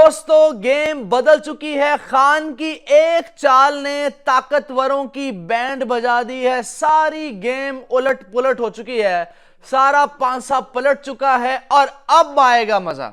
دوستو گیم بدل چکی ہے. خان کی ایک چال نے طاقتوروں کی بینڈ بجا دی ہے. ساری گیم الٹ پلٹ ہو چکی ہے, سارا پانسا پلٹ چکا ہے اور اب آئے گا مزہ.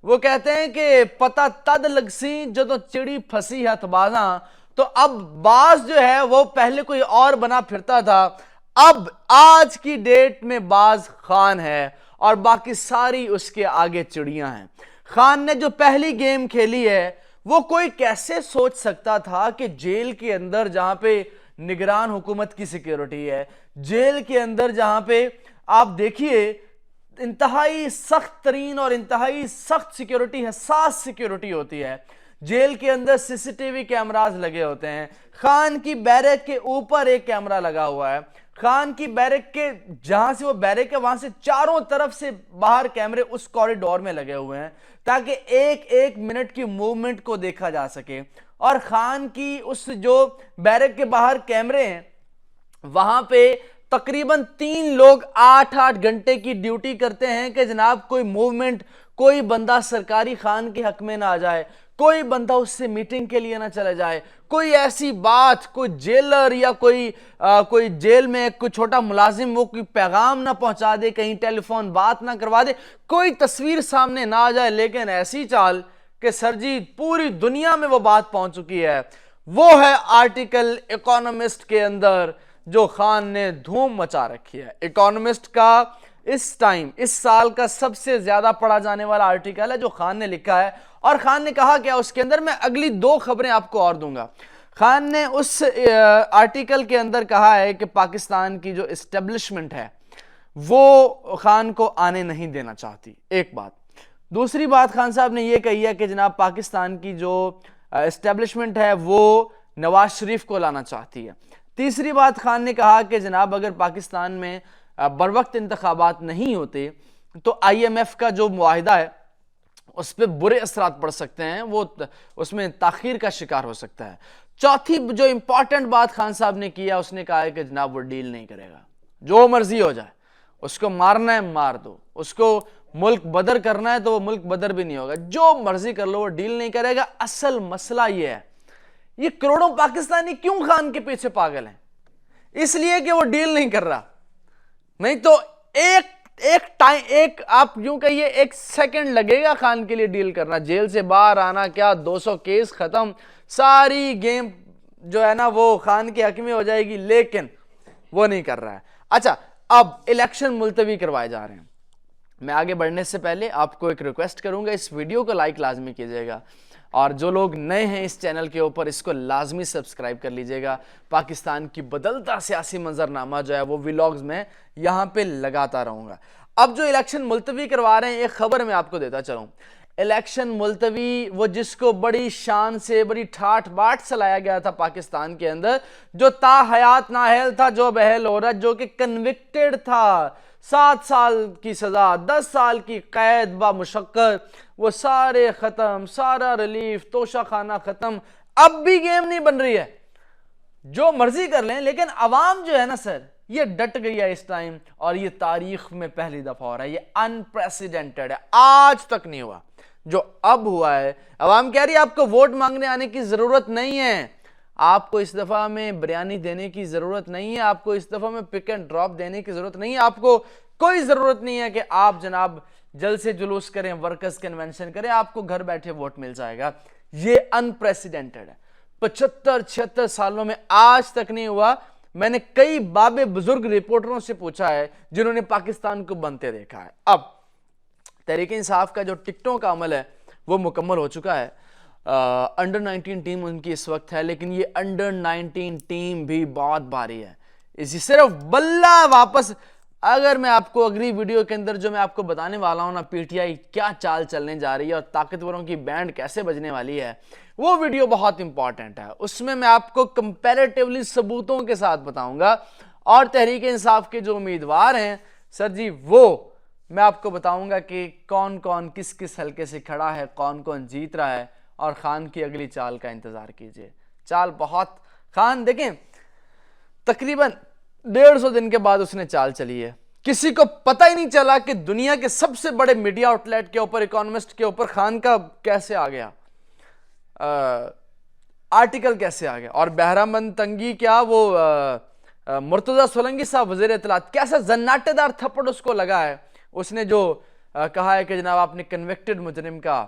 وہ کہتے ہیں کہ پتہ تد لگ سی جدو چڑی پھنسی ہتھ بازاں. تو اب باز جو ہے وہ پہلے کوئی اور بنا پھرتا تھا, اب آج کی ڈیٹ میں باز خان ہے اور باقی ساری اس کے آگے چڑیاں ہیں. خان نے جو پہلی گیم کھیلی ہے وہ کوئی کیسے سوچ سکتا تھا کہ جیل کے اندر جہاں پہ نگران حکومت کی سیکیورٹی ہے, جیل کے اندر جہاں پہ آپ دیکھیے انتہائی سخت ترین اور انتہائی سخت سیکیورٹی, حساس سیکیورٹی ہوتی ہے, جیل کے اندر سی سی ٹی وی کیمراز لگے ہوتے ہیں. خان کی بیرک کے اوپر ایک کیمرہ لگا ہوا ہے. خان کی بیرک کے جہاں سے وہ بیرک ہے وہاں سے چاروں طرف سے باہر کیمرے اس کوریڈور میں لگے ہوئے ہیں تاکہ ایک ایک منٹ کی موومنٹ کو دیکھا جا سکے. اور خان کی اس جو بیرک کے باہر کیمرے ہیں وہاں پہ تقریباً 3 لوگ 8-8 گھنٹے کی ڈیوٹی کرتے ہیں کہ جناب کوئی موومنٹ, کوئی بندہ سرکاری خان کے حق میں نہ آ جائے, کوئی بندہ اس سے میٹنگ کے لیے نہ چلا جائے, کوئی ایسی بات, کوئی جیلر یا کوئی جیل میں کوئی چھوٹا ملازم وہ کوئی پیغام نہ پہنچا دے, کہیں ٹیلی فون بات نہ کروا دے, کوئی تصویر سامنے نہ آ جائے. لیکن ایسی چال کہ سر جی پوری دنیا میں وہ بات پہنچ چکی ہے. وہ ہے آرٹیکل اکانومسٹ کے اندر جو خان نے دھوم مچا رکھی ہے. اکانومسٹ کا اس سال کا سب سے زیادہ پڑھا جانے والا آرٹیکل ہے جو خان نے لکھا ہے. اور خان نے کہا کیا اس کے اندر, میں اگلی 2 خبریں آپ کو اور دوں گا. خان نے اس آرٹیکل کے اندر کہا ہے کہ پاکستان کی جو اسٹیبلشمنٹ ہے وہ خان کو آنے نہیں دینا چاہتی, ایک بات. دوسری بات خان صاحب نے یہ کہی ہے کہ جناب پاکستان کی جو اسٹیبلشمنٹ ہے وہ نواز شریف کو لانا چاہتی ہے. تیسری بات خان نے کہا کہ جناب اگر پاکستان میں بروقت انتخابات نہیں ہوتے تو آئی ایم ایف کا جو معاہدہ ہے اس پہ برے اثرات پڑ سکتے ہیں, وہ اس میں تاخیر کا شکار ہو سکتا ہے. چوتھی جو امپورٹنٹ بات خان صاحب نے کیا, اس نے کہا ہے کہ جناب وہ ڈیل نہیں کرے گا, جو مرضی ہو جائے, اس کو مارنا ہے مار دو, اس کو ملک بدر کرنا ہے تو وہ ملک بدر بھی نہیں ہوگا, جو مرضی کر لو, وہ ڈیل نہیں کرے گا. اصل مسئلہ یہ ہے, یہ کروڑوں پاکستانی کیوں خان کے پیچھے پاگل ہیں؟ اس لیے کہ وہ ڈیل نہیں کر رہا. نہیں تو ایک آپ یوں کہیے 1 سیکنڈ لگے گا خان کے لیے ڈیل کرنا, جیل سے باہر آنا کیا 200 کیس ختم, ساری گیم جو ہے نا وہ خان کے حق میں ہو جائے گی, لیکن وہ نہیں کر رہا ہے. اچھا, اب الیکشن ملتوی کروائے جا رہے ہیں. میں آگے بڑھنے سے پہلے آپ کو ایک ریکویسٹ کروں گا, اس ویڈیو کو لائک لازمی کیجئے گا, اور جو لوگ نئے ہیں اس چینل کے اوپر اس کو لازمی سبسکرائب کر لیجئے گا. پاکستان کی بدلتا سیاسی منظرنامہ جو ہے وہ ویلاگز میں یہاں پہ لگاتا رہوں گا. اب جو الیکشن ملتوی کروا رہے ہیں, ایک خبر میں آپ کو دیتا چلوں. الیکشن ملتوی وہ جس کو بڑی شان سے, بڑی ٹھاٹ باٹ سے لایا گیا تھا پاکستان کے اندر, جو تا حیات نااہل تھا, جو بہل عورت, جو کہ کنوکٹڈ تھا, 7 سال کی سزا, 10 سال کی قید با مشقت, وہ سارے ختم, سارا ریلیف, توشہ خانہ ختم. اب بھی گیم نہیں بن رہی ہے, جو مرضی کر لیں, لیکن عوام جو ہے نا سر یہ ڈٹ گئی ہے اس ٹائم, اور یہ تاریخ میں پہلی دفعہ ہو رہا ہے. یہ انپریسیڈنٹڈ ہے, آج تک نہیں ہوا جو اب ہوا ہے. عوام کہہ رہی ہے آپ کو ووٹ مانگنے آنے کی ضرورت نہیں ہے, آپ کو اس دفعہ میں بریانی دینے کی ضرورت نہیں ہے, آپ کو اس دفعہ میں پک اینڈ ڈراپ دینے کی ضرورت نہیں ہے, آپ کو کوئی ضرورت نہیں ہے کہ آپ جناب جلد سے جلوس کریں, ورکرز کنونشن کریں, آپ کو گھر بیٹھے ووٹ مل جائے گا. یہ انپریسیڈنٹڈ ہے, 75-76 سالوں میں آج تک نہیں ہوا. میں نے کئی بابے بزرگ رپورٹروں سے پوچھا ہے جنہوں نے پاکستان کو بنتے دیکھا ہے. اب تحریک انصاف کا جو ٹکٹوں کا عمل ہے وہ مکمل ہو چکا ہے. انڈر 19 ٹیم ان کی اس وقت ہے, لیکن یہ انڈر 19 ٹیم بھی بہت بھاری ہے. اسی صرف بلہ واپس, اگر میں آپ کو اگلی ویڈیو کے اندر جو میں آپ کو بتانے والا ہوں نا, پی ٹی آئی کیا چال چلنے جا رہی ہے اور طاقتوروں کی بینڈ کیسے بجنے والی ہے, وہ ویڈیو بہت امپورٹنٹ ہے. اس میں آپ کو کمپیریٹیولی ثبوتوں کے ساتھ بتاؤں گا, اور تحریک انصاف کے جو امیدوار ہیں سر جی وہ میں آپ کو بتاؤں گا کہ کون کون کس کس حلقے سے کھڑا ہے, کون کون جیت رہا ہے. اور خان کی اگلی چال کا انتظار کیجئے. چال بہت, خان دیکھیں تقریباً 150 دن کے بعد اس نے چال چلی ہے. کسی کو پتہ ہی نہیں چلا کہ دنیا کے سب سے بڑے میڈیا آؤٹ لیٹ کے اوپر, اکانومسٹ کے اوپر خان کا کیسے آ گیا. آرٹیکل کیسے آ گیا؟ اور بہرامند تنگی کیا وہ مرتضی سولنگی صاحب وزیر اطلاعات کیسا زناٹے دار تھپڑ اس کو لگا ہے، اس نے جو کہا ہے کہ جناب آپ نے کنوکٹڈ مجرم کا،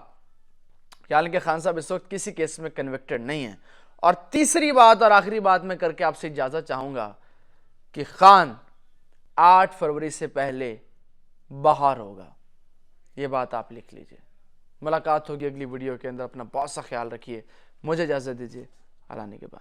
حالانکہ خان صاحب اس وقت کسی کیس میں کنوکٹڈ نہیں ہیں۔ اور تیسری بات اور آخری بات میں کر کے آپ سے اجازت چاہوں گا کہ خان 8 فروری سے پہلے باہر ہوگا، یہ بات آپ لکھ لیجئے۔ ملاقات ہوگی اگلی ویڈیو کے اندر، اپنا بہت سا خیال رکھیے، مجھے اجازت دیجیے، اللہ نے کے بعد۔